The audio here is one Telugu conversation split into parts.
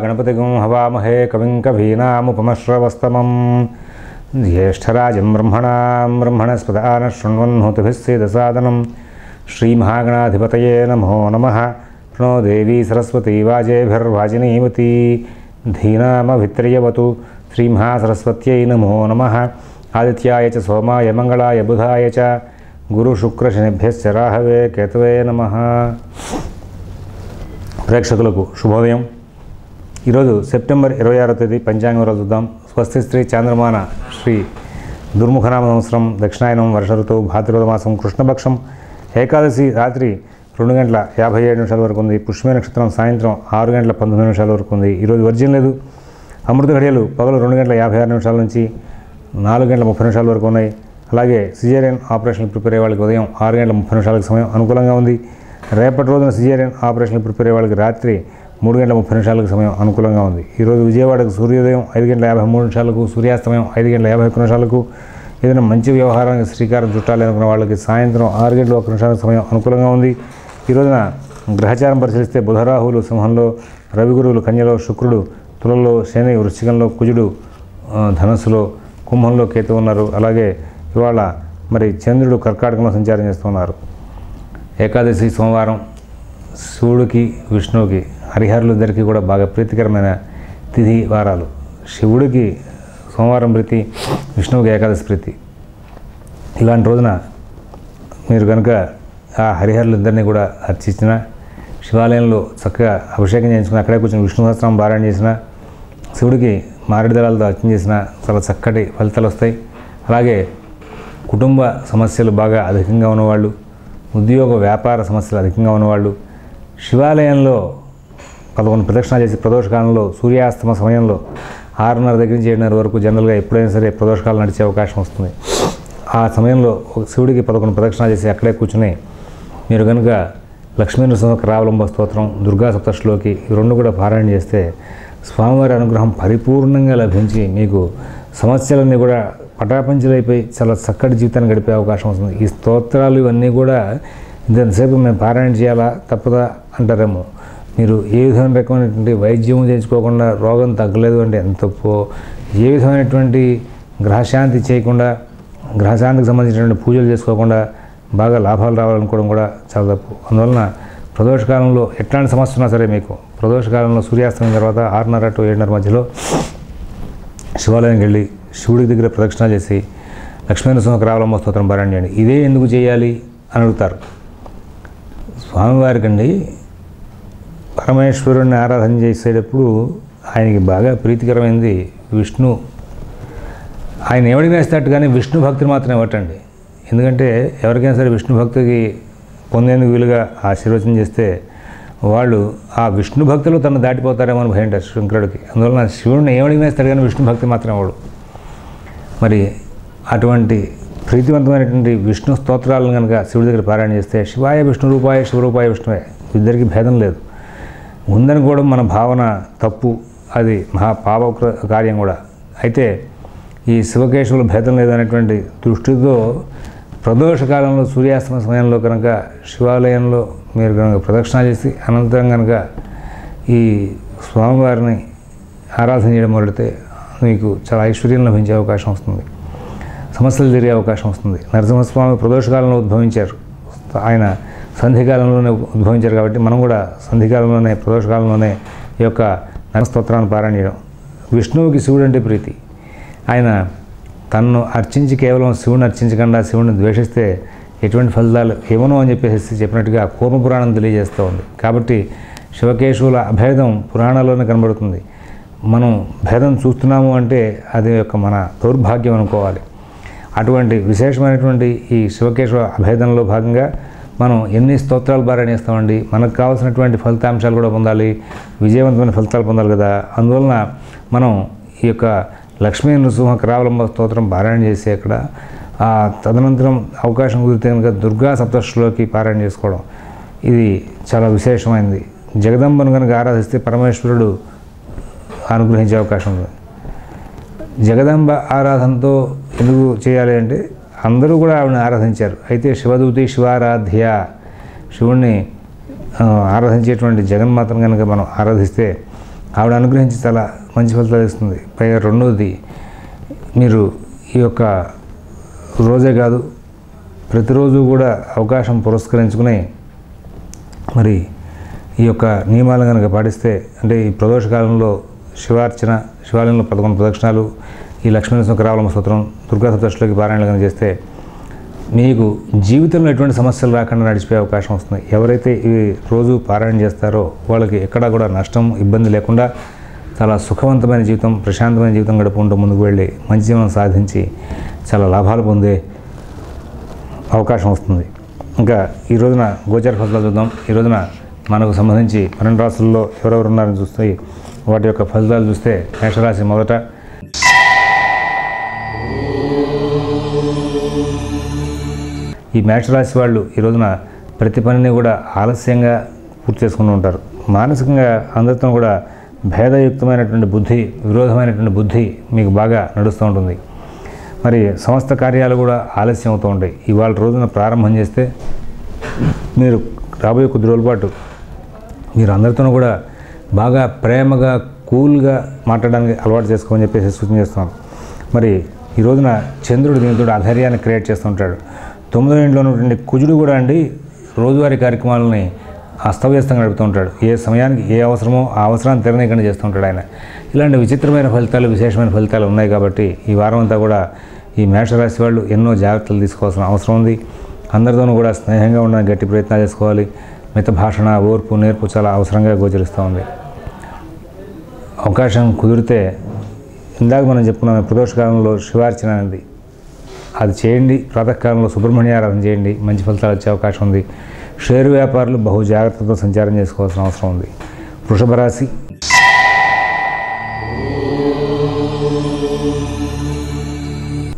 గణపతిగం హవామహే కవిం కవీనాముపమశ్రవస్తమం జ్యేష్ఠరాజం బ్రహ్మణస్పదాన శృణ్వన్నోతిభిస్సేదసాదనం శ్రీమహాగణాధిపతయే నమో నమః. ప్రణో దేవీ సరస్వతీ వాజేభిర్వాజినీవతి ధీనామభిత్రియవతు. శ్రీమహాసరస్వత్యై నమో నమః. ఆదిత్యాయ చ సోమాయ మంగళాయ బుధాయ చ గురుశుక్రశనిభ్యశ్చ రాహవే కేతవే నమః. ప్రేక్షకులకు శుభోదయం. ఈరోజు సెప్టెంబర్ 26వ తేదీ పంచాంగం రోజు చూద్దాం. స్వస్తి స్త్రీ చాంద్రమాన శ్రీ దుర్ముఖనామ సంవత్సరం దక్షిణాయనం వర్ష ఋతువు భాద్రపద మాసం కృష్ణపక్షం ఏకాదశి రాత్రి 2:57 వరకు ఉంది. పుష్యమి నక్షత్రం సాయంత్రం 6:19 వరకు ఉంది. ఈరోజు వర్జ్యం లేదు. అమృత ఘడియలు పగలు 2:56 నుంచి 4:30 వరకు ఉన్నాయి. అలాగే సిజేరియన్ ఆపరేషన్ ప్రిపేర్ అయ్యే వాళ్ళకి ఉదయం 6:30 సమయం అనుకూలంగా ఉంది. రేపటి రోజున సిజేరియన్ ఆపరేషన్ ప్రిపేర్ అయ్యే వాళ్ళకి రాత్రి 3:30 సమయం అనుకూలంగా ఉంది. ఈరోజు విజయవాడకు సూర్యోదయం 5:53, సూర్యాస్తమయం 5:51. ఏదైనా మంచి వ్యవహారానికి శ్రీకారం చుట్టాలి అనుకున్న వాళ్ళకి సాయంత్రం 6:01 సమయం అనుకూలంగా ఉంది. ఈ రోజున గ్రహచారం పరిశీలిస్తే బుధరాహువులు సింహంలో, రవి గురువులు కన్యలో, శుక్రుడు తులలో, శని వృశ్చికంలో, కుజుడు ధనస్సులో, కుంభంలో కేతు ఉన్నారు. అలాగే ఇవాళ మరి చంద్రుడు కర్కాటకంలో సంచారం చేస్తున్నారు. ఏకాదశి సోమవారం శివుడికి విష్ణువుకి హరిహరులిద్దరికీ కూడా బాగా ప్రీతికరమైన తిథి వారాలు. శివుడికి సోమవారం ప్రీతి, విష్ణువుకి ఏకాదశి ప్రీతి. ఇలాంటి రోజున మీరు కనుక ఆ హరిహరులిద్దరినీ కూడా అర్చించిన, శివాలయంలో చక్కగా అభిషేకం చేయించుకుని అక్కడే కూర్చొని విష్ణు సహస్రనామం పారాయణ చేసిన, శివుడికి మారేడు దళాలతో అర్చన చేసిన చాలా చక్కటి ఫలితాలు వస్తాయి. అలాగే కుటుంబ సమస్యలు బాగా అధికంగా ఉన్నవాళ్ళు, ఉద్యోగ వ్యాపార సమస్యలు అధికంగా ఉన్నవాళ్ళు శివాలయంలో 11 ప్రదక్షిణాలు చేసి ప్రదోషకాలంలో సూర్యాస్తమ సమయంలో 6:30 దగ్గర నుంచి 7:30 వరకు జనరల్గా ఎప్పుడైనా సరే ప్రదోషకాలం నడిచే అవకాశం వస్తుంది. ఆ సమయంలో శివుడికి 11 ప్రదక్షిణాలు చేసి అక్కడే కూర్చుని మీరు కనుక లక్ష్మీ నృసింహ కరావలంబ స్తోత్రం, దుర్గా సప్తశ్లోకి ఈ రెండు కూడా పారాయణ చేస్తే స్వామివారి అనుగ్రహం పరిపూర్ణంగా లభించి మీకు సమస్యలన్నీ కూడా పటాపంచలైపోయి చాలా చక్కటి జీవితాన్ని గడిపే అవకాశం వస్తుంది. ఈ స్తోత్రాలు ఇవన్నీ కూడా ఇంతసేపు మేము పారాయణ చేయాలా తప్పదా అంటారేమో. మీరు ఏ విధమైన రకమైనటువంటి వైద్యం చేయించుకోకుండా రోగం తగ్గలేదు అంటే ఎంత తప్పు. ఏ విధమైనటువంటి గ్రహశాంతి చేయకుండా, గ్రహశాంతికి సంబంధించినటువంటి పూజలు చేసుకోకుండా బాగా లాభాలు రావాలనుకోవడం కూడా చాలా తప్పు. అందువలన ప్రదోషకాలంలో ఎట్లాంటి సమస్య ఉన్నా సరే మీకు ప్రదోషకాలంలో సూర్యాస్తమయం తర్వాత 6:30 to 7:30 మధ్యలో శివాలయానికి వెళ్ళి శివుడి దగ్గర ప్రదక్షిణ చేసి లక్ష్మీ నృసింహ కరావలంబ స్తోత్రం పారాయణ చేయండి. ఇదే ఎందుకు చేయాలి అని అడుగుతారు. స్వామివారికండి పరమేశ్వరుణ్ణి ఆరాధన చేసేటప్పుడు ఆయనకి బాగా ప్రీతికరమైంది విష్ణు. ఆయన ఎవడికి వేస్తాడు కానీ విష్ణు భక్తిని మాత్రం ఇవ్వటండి. ఎందుకంటే ఎవరికైనా సరే విష్ణు భక్తికి పొందేందుకు వీలుగా ఆశీర్వచనం చేస్తే వాళ్ళు ఆ విష్ణు భక్తిలో తను దాటిపోతారేమో అని భయం ఉంటారు శంకరుడికి. అందువలన శివుడిని ఏమడికి వేస్తాడు కానీ విష్ణు భక్తి మాత్రం ఇవ్వడు. మరి అటువంటి ప్రీతివంతమైనటువంటి విష్ణు స్తోత్రాలను కనుక శివుడి దగ్గర పారాయణ చేస్తే శివాయ విష్ణు రూపాయ శివరూపాయ విష్ణువే, ఇద్దరికి భేదం లేదు. ఉందనుకోవడం మన భావన తప్పు, అది మహాపాప కార్యం కూడా. అయితే ఈ శివకేశవుల భేదం లేదు అనేటువంటి దృష్టితో ప్రదోషకాలంలో సూర్యాస్తమ సమయంలో కనుక శివాలయంలో మీరు కనుక ప్రదక్షిణ చేసి అనంతరం కనుక ఈ స్వామివారిని ఆరాధన చేయడం మొదలెడితే మీకు చాలా ఐశ్వర్యం లభించే అవకాశం వస్తుంది, సమస్యలు తీరే అవకాశం వస్తుంది. నరసింహస్వామి ప్రదోషకాలంలో ఉద్భవించారు, ఆయన సంధికాలంలోనే ఉద్భవించారు. కాబట్టి మనం కూడా సంధికాలంలోనే ప్రదోషకాలంలోనే ఈ యొక్క నరస్తోత్రాన్ని పారాయణ చేయడం. విష్ణువుకి శివుడు అంటే ప్రీతి. ఆయన తన్ను అర్చించి కేవలం శివుని అర్చించకుండా శివుని ద్వేషిస్తే ఎటువంటి ఫలితాలు ఏమనో అని చెప్పేసి చెప్పినట్టుగా కూర్మ పురాణం తెలియజేస్తూ ఉంది. కాబట్టి శివకేశవుల అభేదం పురాణాల్లోనే కనబడుతుంది. మనం భేదం చూస్తున్నాము అంటే అది యొక్క మన దౌర్భాగ్యం అనుకోవాలి. అటువంటి విశేషమైనటువంటి ఈ శివకేశవ అభేదంలో భాగంగా మనం ఎన్ని స్తోత్రాలు పారాయణ చేస్తామండి. మనకు కావాల్సినటువంటి ఫలితాంశాలు కూడా పొందాలి, విజయవంతమైన ఫలితాలు పొందాలి కదా. అందువలన మనం ఈ యొక్క లక్ష్మీ నృసింహ కరావలంబ స్తోత్రం పారాయణ చేసి అక్కడ తదనంతరం అవకాశం కుదిరితే కనుక దుర్గా సప్తశ్లోకి పారాయణ చేసుకోవడం ఇది చాలా విశేషమైనది. జగదంబను కనుక ఆరాధిస్తే పరమేశ్వరుడు అనుగ్రహించే అవకాశం ఉంది. జగదంబ ఆరాధనతో ఎందుకు చేయాలి అంటే అందరూ కూడా ఆవిడని ఆరాధించారు. అయితే శివదూతి శివారాధ్య, శివుణ్ణి ఆరాధించేటువంటి జగన్మాతను కనుక మనం ఆరాధిస్తే ఆవిడ అనుగ్రహించి చాలా మంచి ఫలితాలు ఇస్తుంది. పైగా రెండవది, మీరు ఈ యొక్క రోజే కాదు ప్రతిరోజు కూడా అవకాశం పురస్కరించుకుని మరి ఈ యొక్క నియమాలను కనుక పాటిస్తే, అంటే ఈ ప్రదోష కాలంలో శివార్చన, శివాలయంలో 11 ప్రదక్షిణాలు, ఈ లక్ష్మీనరసింహరావళమ్మ స్తోత్రం, దుర్గా సప్తశతిలోకి పారాయణలు కనుక చేస్తే మీకు జీవితంలో ఎటువంటి సమస్యలు రాకుండా నడిచిపోయే అవకాశం వస్తుంది. ఎవరైతే ఈ రోజు పారాయణ చేస్తారో వాళ్ళకి ఎక్కడా కూడా నష్టం, ఇబ్బంది లేకుండా చాలా సుఖవంతమైన జీవితం, ప్రశాంతమైన జీవితం గడుపుకుంటూ ముందుకు వెళ్ళి మంచి జీవనం సాధించి చాలా లాభాలు పొందే అవకాశం వస్తుంది. ఇంకా ఈ రోజున గోచార ఫలితాలు చూద్దాం. ఈ రోజున మనకు సంబంధించి 12 రాశుల్లో ఎవరెవరు ఉన్నారని చూస్తే వాటి యొక్క ఫలితాలు చూస్తే మేషరాశి మొదట. ఈ మేషరాశి వాళ్ళు ఈ రోజున ప్రతి పనిని కూడా ఆలస్యంగా పూర్తి చేసుకుంటూ ఉంటారు. మానసికంగా అందరితో కూడా భేదయుక్తమైనటువంటి బుద్ధి, విరోధమైనటువంటి బుద్ధి మీకు బాగా నడుస్తూ ఉంటుంది. మరి సమస్త కార్యాలు కూడా ఆలస్యం అవుతూ ఉంటాయి. ఇవాళ రోజున ప్రారంభం చేస్తే మీరు రాబోయే కొద్ది రోజుల పాటు మీరు అందరితో కూడా బాగా ప్రేమగా, కూల్గా మాట్లాడడానికి అలవాటు చేసుకోమని చెప్పేసి సూచన చేస్తున్నాం. మరి ఈ రోజున చంద్రుడు దీనితో ఆధైర్యాన్ని క్రియేట్ చేస్తూ ఉంటాడు. 9వ ఇంట్లో ఉన్నటువంటి కుజుడు కూడా అండి రోజువారీ కార్యక్రమాలని అస్తవ్యస్తంగా గడుపుతూ ఉంటాడు. ఏ సమయానికి ఏ అవసరమో ఆ అవసరాన్ని తెరనీయకుండా చేస్తూ ఉంటాడు ఆయన. ఇలాంటి విచిత్రమైన ఫలితాలు, విశేషమైన ఫలితాలు ఉన్నాయి కాబట్టి ఈ వారం అంతా కూడా ఈ మేషరాశి వాళ్ళు ఎన్నో జాగ్రత్తలు తీసుకోవాల్సిన అవసరం ఉంది. అందరితోనూ కూడా స్నేహంగా ఉండడానికి గట్టి ప్రయత్నాలు చేసుకోవాలి. మిత భాషణ, ఓర్పు, నేర్పు చాలా అవసరంగా గోచరిస్తూ ఉంది. అవకాశం కుదిరితే ఇందాక మనం చెప్పుకున్నాం ప్రదోషకాలంలో శివార్చన అనేది అది చేయండి. ప్రాతకాలంలో సుబ్రహ్మణ్య ఆరాధన చేయండి, మంచి ఫలితాలు వచ్చే అవకాశం ఉంది. షేరు వ్యాపారులు బహు జాగ్రత్తతో సంచారం చేసుకోవాల్సిన అవసరం ఉంది. వృషభ రాశి.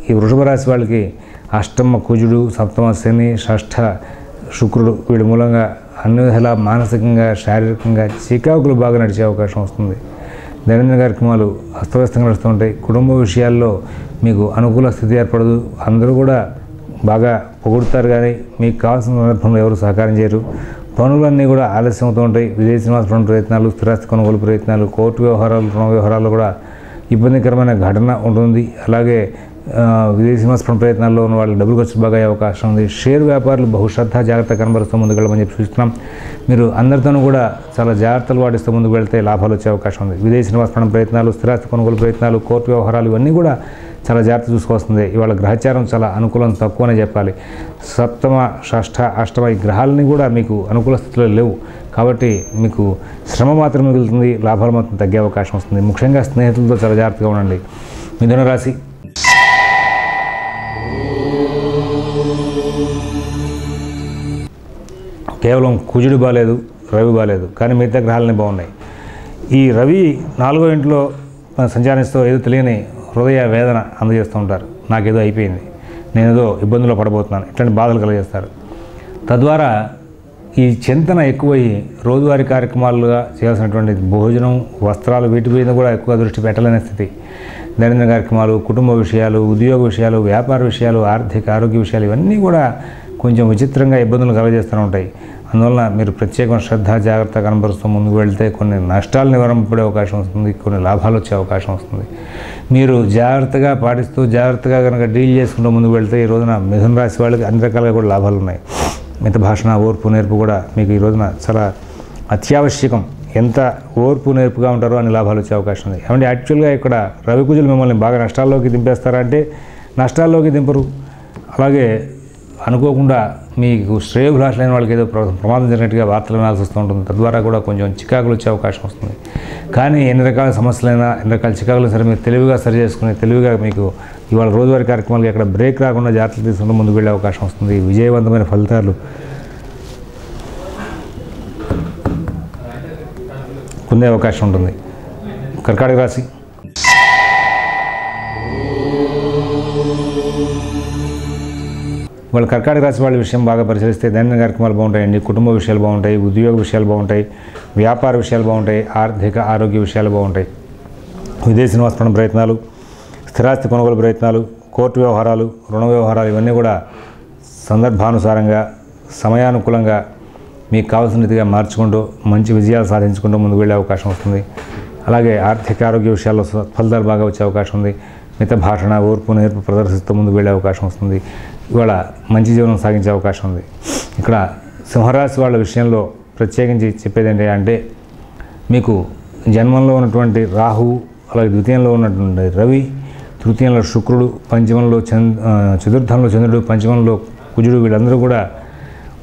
ఈ వృషభ రాశి వాళ్ళకి అష్టమ కుజుడు, సప్తమ శని, షష్ఠ శుక్రుడు వీడి మూలంగా అన్ని విధాలా మానసికంగా, శారీరకంగా చికాకులు బాగా నడిచే అవకాశం వస్తుంది. దైనందిన కార్యక్రమాలు అస్తవ్యస్తంగా నడుస్తూ ఉంటాయి. కుటుంబ విషయాల్లో మీకు అనుకూల స్థితి ఏర్పడదు. అందరూ కూడా బాగా పొగుడుతారు కానీ మీకు కావాల్సిన సందర్భంలో ఎవరు సహకారం చేయరు. పనులన్నీ కూడా ఆలస్యం అవుతూ ఉంటాయి. విదేశీ నివాస ప్రయత్నాలు, స్థిరాస్తి కొనుగోలు ప్రయత్నాలు, కోర్టు వ్యవహారాలు, రుణ వ్యవహారాలు కూడా ఇబ్బందికరమైన ఘటన ఉంటుంది. అలాగే విదేశీ నివాస ప్రయత్నాల్లో ఉన్న వాళ్ళకి డబ్బులు ఖర్చు బాగా అయ్యే అవకాశం ఉంది. షేర్ వ్యాపారులు బహుశ్రద్ధ జాగ్రత్త కనబరుస్తూ ముందుకు వెళ్ళమని చెప్పి చూస్తున్నాం. మీరు అందరితోనూ కూడా చాలా జాగ్రత్తలు పాటిస్తూ ముందుకు వెళ్తే లాభాలు వచ్చే అవకాశం ఉంది. విదేశీ నివాస ప్రయత్నాలు, స్థిరాస్తి కొనుగోలు ప్రయత్నాలు, కోర్టు వ్యవహారాలు ఇవన్నీ కూడా చాలా జాగ్రత్త చూసుకోవాల్సిందే. ఇవాళ గ్రహచారం చాలా అనుకూలం తక్కువనే చెప్పాలి. సప్తమ, షష్ఠ, అష్టమ ఈ గ్రహాలని కూడా మీకు అనుకూల స్థితిలో లేవు కాబట్టి మీకు శ్రమ మాత్రం మిగులుతుంది, లాభాలు మాత్రం తగ్గే అవకాశం వస్తుంది. ముఖ్యంగా స్నేహితులతో చాలా జాగ్రత్తగా ఉండండి. మిథున రాశి. కేవలం కుజుడు బాలేదు, రవి బాలేదు, కానీ మిగతా గ్రహాలన్నీ బాగున్నాయి. ఈ రవి 4వ ఇంట్లో సంచారిస్తూ ఏదో తెలియని హృదయ వేదన అందజేస్తూ ఉంటారు. నాకేదో అయిపోయింది, నేనేదో ఇబ్బందుల్లో పడబోతున్నాను, ఇట్లాంటి బాధలు కలిగేస్తారు. తద్వారా ఈ చింతన ఎక్కువయ్యి రోజువారీ కార్యక్రమాలుగా చేయాల్సినటువంటి భోజనం, వస్త్రాలు వీటి మీద కూడా ఎక్కువగా దృష్టి పెట్టలేని స్థితి. దైనందిన కార్యక్రమాలు, కుటుంబ విషయాలు, ఉద్యోగ విషయాలు, వ్యాపార విషయాలు, ఆర్థిక ఆరోగ్య విషయాలు ఇవన్నీ కూడా కొంచెం విచిత్రంగా ఇబ్బందులు కలగజేస్తూ ఉంటాయి. అందువలన మీరు ప్రత్యేకమైన శ్రద్ధ, జాగ్రత్త కనబరుస్తూ ముందుకు వెళ్తే కొన్ని నష్టాలు నివారింపబడే అవకాశం వస్తుంది, కొన్ని లాభాలు వచ్చే అవకాశం వస్తుంది. మీరు జాగ్రత్తగా పాటిస్తూ జాగ్రత్తగా కనుక డీల్ చేసుకుంటూ ముందుకు వెళ్తే ఈ రోజున మిథున రాశి వాళ్ళకి అన్ని రకాలుగా కూడా లాభాలు ఉన్నాయి. మిత భాషణ, ఓర్పు, నేర్పు కూడా మీకు ఈ రోజున చాలా అత్యావశ్యకం. ఎంత ఓర్పు నేర్పుగా ఉంటారో అన్ని లాభాలు వచ్చే అవకాశం ఉంది. ఏమంటే యాక్చువల్గా ఇక్కడ రవికుజులు మిమ్మల్ని బాగా నష్టాల్లోకి దింపేస్తారా అంటే నష్టాల్లోకి దింపరు. అలాగే అనుకోకుండా మీకు శ్రేయోభిలాషులైన వాళ్ళకి ఏదో ప్రమాదం జరిగినట్టుగా వార్తలు వినాల్సి వస్తూ ఉంటుంది. తద్వారా కూడా కొంచెం చికాకులు వచ్చే అవకాశం వస్తుంది. కానీ ఎన్ని రకాల సమస్యలైనా, ఎన్ని రకాల చికాకులు సరే మీరు తెలివిగా సరి చేసుకుని తెలివిగా మీకు ఇవాళ రోజువారీ కార్యక్రమాలకి ఎక్కడ బ్రేక్ రాకుండా జాగ్రత్తలు తీసుకుంటూ ముందుకు వెళ్ళే అవకాశం వస్తుంది. విజయవంతమైన ఫలితాలు పొందే అవకాశం ఉంటుంది. కర్కాటక రాశి. వాళ్ళ కర్కాటక రాశి వాళ్ళ విషయం బాగా పరిశీలిస్తే దైనందిన కార్యక్రమాలు బాగుంటాయండి, కుటుంబ విషయాలు బాగుంటాయి, ఉద్యోగ విషయాలు బాగుంటాయి, వ్యాపార విషయాలు బాగుంటాయి, ఆర్థిక ఆరోగ్య విషయాలు బాగుంటాయి. విదేశీ నివాస ప్రయత్నాలు, స్థిరాస్తి కొనుగోలు ప్రయత్నాలు, కోర్టు వ్యవహారాలు, రుణ వ్యవహారాలు ఇవన్నీ కూడా సందర్భానుసారంగా సమయానుకూలంగా మీకు కావాల్సిన రీతిగా మార్చుకుంటూ మంచి విజయాలు సాధించుకుంటూ ముందుకు వెళ్ళే అవకాశం వస్తుంది. అలాగే ఆర్థిక ఆరోగ్య విషయాల్లో ఫలితాలు బాగా వచ్చే అవకాశం ఉంది. మిత భాషణ, ఓర్పు, నేర్పు ప్రదర్శిస్తూ ముందుకు వెళ్ళే అవకాశం వస్తుంది. ఇవాళ మంచి జీవనం సాగించే అవకాశం ఉంది. ఇక్కడ సింహరాశి వాళ్ళ విషయంలో ప్రత్యేకించి చెప్పేది ఏంటి అంటే, మీకు జన్మంలో ఉన్నటువంటి రాహు, అలాగే ద్వితీయంలో ఉన్నటువంటి రవి, తృతీయంలో శుక్రుడు, పంచమంలో చతుర్థంలో చంద్రుడు, పంచమంలో కుజుడు, వీళ్ళందరూ కూడా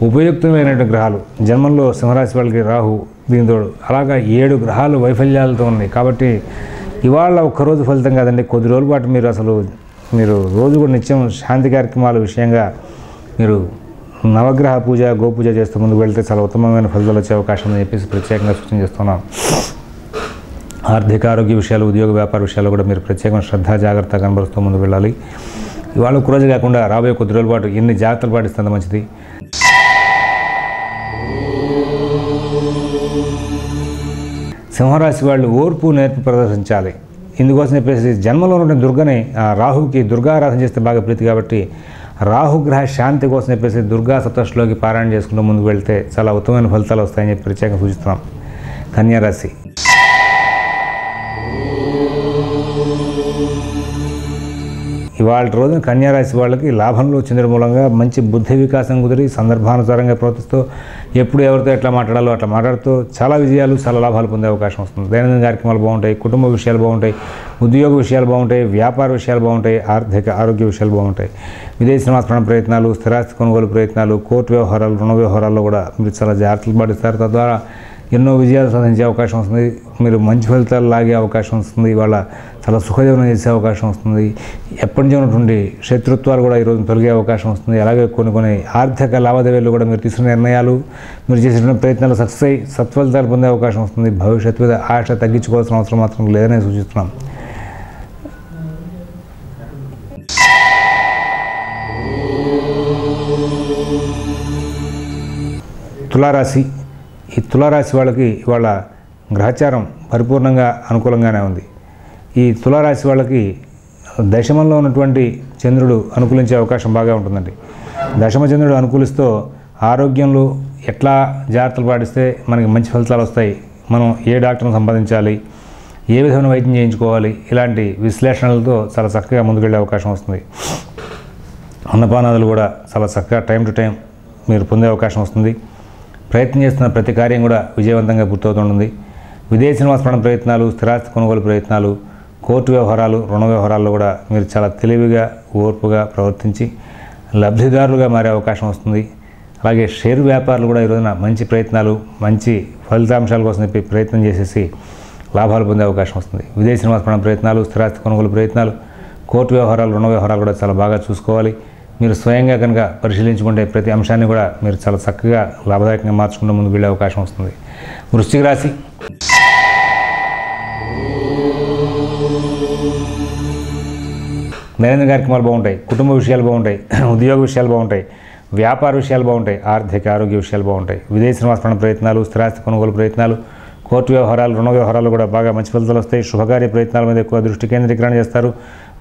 ఉపయుక్తమైనటువంటి గ్రహాలు. జన్మంలో సింహరాశి వాళ్ళకి రాహు, దీంతో అలాగా 7 గ్రహాలు వైఫల్యాలతో ఉన్నాయి. కాబట్టి ఇవాళ ఒక్కరోజు ఫలితం కాదండి, కొద్ది రోజుల పాటు మీరు రోజు కూడా నిత్యం శాంతి కార్యక్రమాల విషయంగా మీరు నవగ్రహ పూజ, గోపూజ చేస్తూ ముందుకు వెళ్తే చాలా ఉత్తమమైన ఫలితాలు వచ్చే అవకాశం ఉందని చెప్పేసి ప్రత్యేకంగా సూచన చేస్తున్నాం. ఆర్థిక ఆరోగ్య విషయాలు, ఉద్యోగ వ్యాపార విషయాల్లో కూడా మీరు ప్రత్యేకమైన శ్రద్ధ, జాగ్రత్త కనబరుస్తూ ముందుకు వెళ్ళాలి. ఇవాళ ఒక్కరోజు కాకుండా రాబోయే కొద్ది రోజుల పాటు ఎన్ని జాగ్రత్తలు పాటిస్తే మంచిది. సింహరాశి వాళ్ళు ఓర్పు, నేర్పు ప్రదర్శించాలి. ఇందుకోసం చెప్పేసి జన్మలో ఉన్న దుర్గని, రాహుకి దుర్గారాధన చేస్తే బాగా ప్రీతి. కాబట్టి రాహుగ్రహ శాంతి కోసం చెప్పేసి దుర్గా సప్తశతిలోకి పారాయణ చేసుకుంటూ ముందుకు వెళ్తే చాలా ఉత్తమమైన ఫలితాలు వస్తాయని చెప్పి ప్రత్యేకంగా సూచిస్తున్నాం. కన్యారాశి. ఇవాళ రోజున కన్యారాశి వాళ్ళకి లాభంలో చంద్రుడి మూలంగా మంచి బుద్ధి వికాసం కుదిరి సందర్భానుసారంగా ప్రవర్తిస్తూ ఎప్పుడు ఎవరితో ఎట్లా మాట్లాడాలో అట్లా మాట్లాడుతూ చాలా విజయాలు, చాలా లాభాలు పొందే అవకాశం వస్తుంది. దైనందిన కార్యక్రమాలు బాగుంటాయి, కుటుంబ విషయాలు బాగుంటాయి, ఉద్యోగ విషయాలు బాగుంటాయి, వ్యాపార విషయాలు బాగుంటాయి, ఆర్థిక ఆరోగ్య విషయాలు బాగుంటాయి. విదేశీ నివాస ప్రయత్నాలు, స్థిరాస్తి కొనుగోలు ప్రయత్నాలు, కోర్టు వ్యవహారాలు, రుణ వ్యవహారాల్లో కూడా మీరు చాలా జాగ్రత్తలు పాటిస్తారు. తద్వారా ఎన్నో విజయాలు సాధించే అవకాశం వస్తుంది. మీరు మంచి ఫలితాలు లాగే అవకాశం వస్తుంది. ఇవాళ చాలా సుఖజీవనం చేసే అవకాశం వస్తుంది. ఎప్పటి నుంచి ఉన్నటువంటి శత్రుత్వాలు కూడా ఈరోజు తొలగే అవకాశం వస్తుంది. అలాగే కొన్ని ఆర్థిక లావాదేవీలు కూడా మీరు తీసుకున్న నిర్ణయాలు, మీరు చేసిన ప్రయత్నాలు సక్సెస్ అయ్యి సత్ఫలితాలు పొందే అవకాశం వస్తుంది. భవిష్యత్తు మీద ఆశ తగ్గించుకోవాల్సిన అవసరం మాత్రం లేదని సూచిస్తున్నాం. తులారాశి. ఈ తులారాశి వాళ్ళకి ఇవాళ గ్రహచారం పరిపూర్ణంగా అనుకూలంగానే ఉంది. ఈ తులారాశి వాళ్ళకి దశమంలో ఉన్నటువంటి చంద్రుడు అనుకూలించే అవకాశం బాగా ఉంటుందండి. దశమ చంద్రుడు అనుకూలిస్తూ ఆరోగ్యంలో ఎట్లా జాగ్రత్తలు పాటిస్తే మనకి మంచి ఫలితాలు వస్తాయి, మనం ఏ డాక్టర్ని సంపాదించాలి, ఏ విధమైన వైద్యం చేయించుకోవాలి, ఇలాంటి విశ్లేషణలతో చాలా చక్కగా ముందుకెళ్ళే అవకాశం వస్తుంది. అన్నపానాదులు కూడా చాలా చక్కగా టైం టు టైం మీరు పొందే అవకాశం వస్తుంది. ప్రయత్నం చేస్తున్న ప్రతి కార్యం కూడా విజయవంతంగా పూర్తవుతుంటుంది. విదేశీ నివాస ప్రయత్నాలు, స్థిరాస్తి కొనుగోలు ప్రయత్నాలు, కోర్టు వ్యవహారాలు, రుణ వ్యవహారాల్లో కూడా మీరు చాలా తెలివిగా, ఓర్పుగా ప్రవర్తించి లబ్ధిదారులుగా మారే అవకాశం వస్తుంది. అలాగే షేర్ వ్యాపారులు కూడా ఈ రోజున మంచి ప్రయత్నాలు, మంచి ఫలితాంశాల కోసం చెప్పి ప్రయత్నం చేసేసి లాభాలు పొందే అవకాశం వస్తుంది. విదేశీ నివాస ప్రయత్నాలు, స్థిరాస్తి కొనుగోలు ప్రయత్నాలు, కోర్టు వ్యవహారాలు, రుణ వ్యవహారాలు కూడా చాలా బాగా చూసుకోవాలి. మీరు స్వయంగా కనుక పరిశీలించుకుంటే ప్రతి అంశాన్ని కూడా మీరు చాలా చక్కగా లాభదాయకంగా మార్చుకుంటూ ముందుకు వెళ్ళే అవకాశం వస్తుంది. వృశ్చిక రాశి. దైనందిన కార్యక్రమాలు బాగుంటాయి, కుటుంబ విషయాలు బాగుంటాయి, ఉద్యోగ విషయాలు బాగుంటాయి, వ్యాపార విషయాలు బాగుంటాయి, ఆర్థిక ఆరోగ్య విషయాలు బాగుంటాయి. విదేశీ నివాస ప్రయత్నాలు, స్థిరాస్తి కొనుగోలు ప్రయత్నాలు, కోర్టు వ్యవహారాలు, రుణ వ్యవహారాలు కూడా బాగా మంచి ఫలితాలు వస్తాయి. శుభకార్య ప్రయత్నాల మీద ఎక్కువ దృష్టి కేంద్రీకరణ చేస్తారు.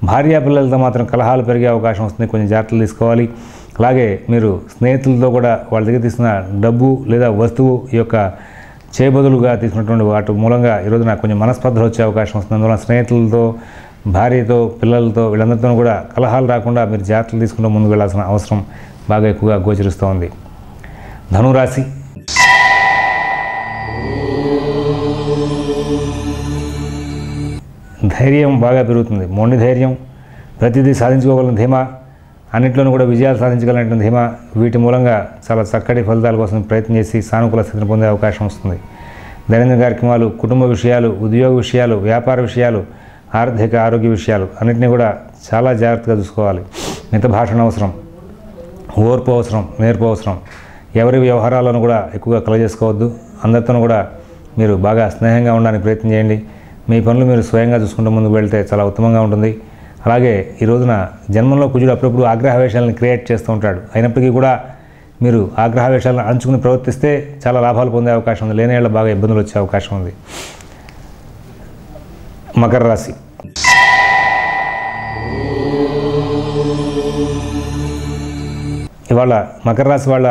భార్యా పిల్లలతో మాత్రం కలహాలు పెరిగే అవకాశం వస్తుంది, కొంచెం జాగ్రత్తలు తీసుకోవాలి. అలాగే మీరు స్నేహితులతో కూడా వాళ్ళ దగ్గర తీసుకున్న డబ్బు లేదా వస్తువు ఈ యొక్క చేయబదులుగా తీసుకున్నటువంటి వాటి మూలంగా ఈరోజు నాకు కొంచెం మనస్పర్ధలు వచ్చే అవకాశం వస్తుంది. అందువల్ల స్నేహితులతో, భార్యతో, పిల్లలతో వీళ్ళందరితో కూడా కలహాలు రాకుండా మీరు జాగ్రత్తలు తీసుకుంటూ ముందుకు వెళ్ళాల్సిన అవసరం బాగా ఎక్కువగా గోచరిస్తూ ఉంది. ధనురాశి. ధైర్యం బాగా పెరుగుతుంది, మొండి ధైర్యం, ప్రతిదీ సాధించుకోగలిగిన ధీమా, అన్నింటిలోనూ కూడా విజయాలు సాధించగలిగిన ధీమా, వీటి మూలంగా చాలా చక్కటి ఫలితాల కోసం ప్రయత్నం చేసి సానుకూల స్థితిని పొందే అవకాశం వస్తుంది. దైనందిన కార్యక్రమాలు, కుటుంబ విషయాలు, ఉద్యోగ విషయాలు, వ్యాపార విషయాలు, ఆర్థిక ఆరోగ్య విషయాలు అన్నింటినీ కూడా చాలా జాగ్రత్తగా చూసుకోవాలి. మిత భాషణ అవసరం, ఓర్పు అవసరం, నేర్పు అవసరం. ఎవరి వ్యవహారాలను కూడా ఎక్కువగా కలగజేసుకోవద్దు. అందరితోనూ కూడా మీరు బాగా స్నేహంగా ఉండడానికి ప్రయత్నం చేయండి. మీ పనులు మీరు స్వయంగా చూసుకుంటూ ముందుకు వెళ్తే చాలా ఉత్తమంగా ఉంటుంది. అలాగే ఈ రోజున జన్మంలో కుజుడు అప్పుడప్పుడు ఆగ్రహవేశాలను క్రియేట్ చేస్తూ ఉంటాడు. అయినప్పటికీ కూడా మీరు ఆగ్రహవేశాలను అంచుకుని ప్రవర్తిస్తే చాలా లాభాలు పొందే అవకాశం ఉంది. లేని ఏళ్ళ బాగా ఇబ్బందులు వచ్చే అవకాశం ఉంది. మకర రాశి. ఇవాళ మకర రాశి వాళ్ళ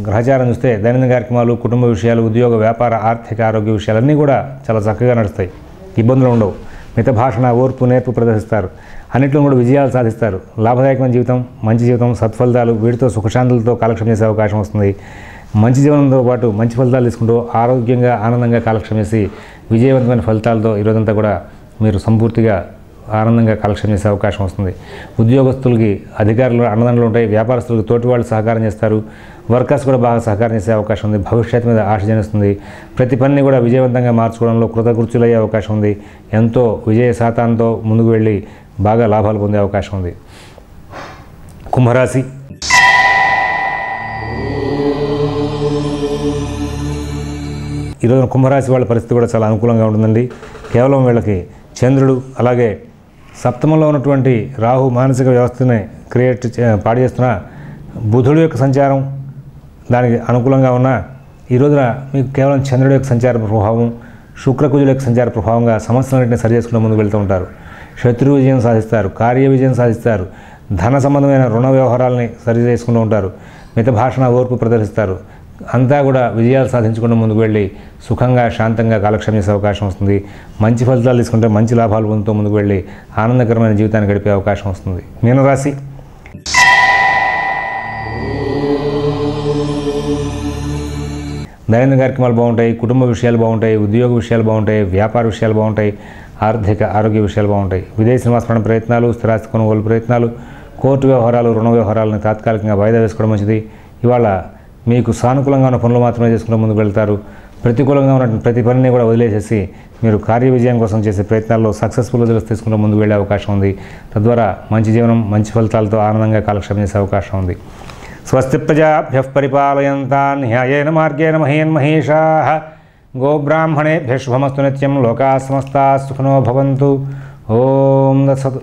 గ్రహచారం చూస్తే దైనందిన కార్యక్రమాలు, కుటుంబ విషయాలు, ఉద్యోగ, వ్యాపార, ఆర్థిక, ఆరోగ్య విషయాలన్నీ కూడా చాలా చక్కగా నడుస్తాయి. ఇబ్బందులు ఉండవు. మిత భాషణ, ఓర్పు, నేర్పు ప్రదర్శిస్తారు. అన్నింటిలో కూడా విజయాలు సాధిస్తారు. లాభదాయకమైన జీవితం, మంచి జీవితం, సత్ఫలితాలు, వీటితో సుఖశాంతులతో కాలక్షేపం చేసే అవకాశం వస్తుంది. మంచి జీవనంతో పాటు మంచి ఫలితాలు తీసుకుంటూ ఆరోగ్యంగా, ఆనందంగా కాలక్షేపం చేసి విజయవంతమైన ఫలితాలతో ఈరోజంతా కూడా మీరు సంపూర్తిగా ఆనందంగా కాలక్షేపం చేసే అవకాశం వస్తుంది. ఉద్యోగస్తులకి అధికారులు అన్నదండలు ఉంటాయి. వ్యాపారస్తులకు తోటి వాళ్ళు సహకారం చేస్తారు. వర్కర్స్ కూడా బాగా సహకారం చేసే అవకాశం ఉంది. భవిష్యత్తు మీద ఆశ జనిస్తుంది. ప్రతి పనిని కూడా విజయవంతంగా మార్చుకోవడంలో కృతకృత్యులయ్యే అవకాశం ఉంది. ఎంతో విజయ శాతంతో ముందుకు వెళ్ళి బాగా లాభాలు పొందే అవకాశం ఉంది. కుంభరాశి. ఈరోజు కుంభరాశి వాళ్ళ పరిస్థితి కూడా చాలా అనుకూలంగా ఉంటుందండి. కేవలం వీళ్ళకి చంద్రుడు, అలాగే సప్తమంలో ఉన్నటువంటి రాహు మానసిక వ్యవస్థని పాడు చేస్తున్న బుధుడు యొక్క సంచారం దానికి అనుకూలంగా ఉన్న ఈ రోజున మీకు కేవలం చంద్రుడి యొక్క సంచార ప్రభావం, శుక్రకుజుల యొక్క సంచార ప్రభావంగా సమస్యలన్నింటినీ సరి చేసుకుని ముందుకు వెళ్తూ ఉంటారు. శత్రు విజయం సాధిస్తారు. కార్య విజయం సాధిస్తారు. ధన సంబంధమైన రుణ వ్యవహారాలని సరి చేసుకుంటూ ఉంటారు. మిత భాషణ, ఓర్పు ప్రదర్శిస్తారు. అంతా కూడా విజయాలు సాధించుకుంటూ ముందుకు వెళ్ళి సుఖంగా, శాంతంగా కాలక్షేపం చేసే అవకాశం వస్తుంది. మంచి ఫలితాలు తీసుకుంటే మంచి లాభాలు పొందుతూ ముందుకు వెళ్ళి ఆనందకరమైన జీవితాన్ని గడిపే అవకాశం వస్తుంది. మీనరాశి. దైనందిన కార్యక్రమాలు బాగుంటాయి. కుటుంబ విషయాలు బాగుంటాయి. ఉద్యోగ విషయాలు బాగుంటాయి. వ్యాపార విషయాలు బాగుంటాయి. ఆర్థిక, ఆరోగ్య విషయాలు బాగుంటాయి. విదేశీ నివాస ప్రయత్నాలు, స్థిరాస్తి కొనుగోలు ప్రయత్నాలు, కోర్టు వ్యవహారాలు, రుణ వ్యవహారాలను తాత్కాలికంగా వాయిదా వేసుకోవడం మంచిది. ఇవాళ మీకు సానుకూలంగా ఉన్న పనులు మాత్రమే చేసుకుంటూ ముందుకు వెళ్తారు. ప్రతికూలంగా ఉన్న ప్రతి పనిని కూడా వదిలేసేసి మీరు కార్య విజయం కోసం చేసే ప్రయత్నాల్లో సక్సెస్ఫుల్ రిజల్ట్స్ తీసుకుంటూ ముందుకు వెళ్ళే అవకాశం ఉంది. తద్వారా మంచి జీవనం, మంచి ఫలితాలతో ఆనందంగా కాలక్షేపం చేసే అవకాశం ఉంది. స్వస్తి ప్రజాభ్యః పరిపాలయంతాన్ న్యాయేన మార్గేణ మహేన్ మహేషాః గోబ్రాహ్మణేభ్యః శుభమస్తు నిత్యం. లోకాః సమస్తాః సుఖినో భవంతు. ఓం తత్సత్.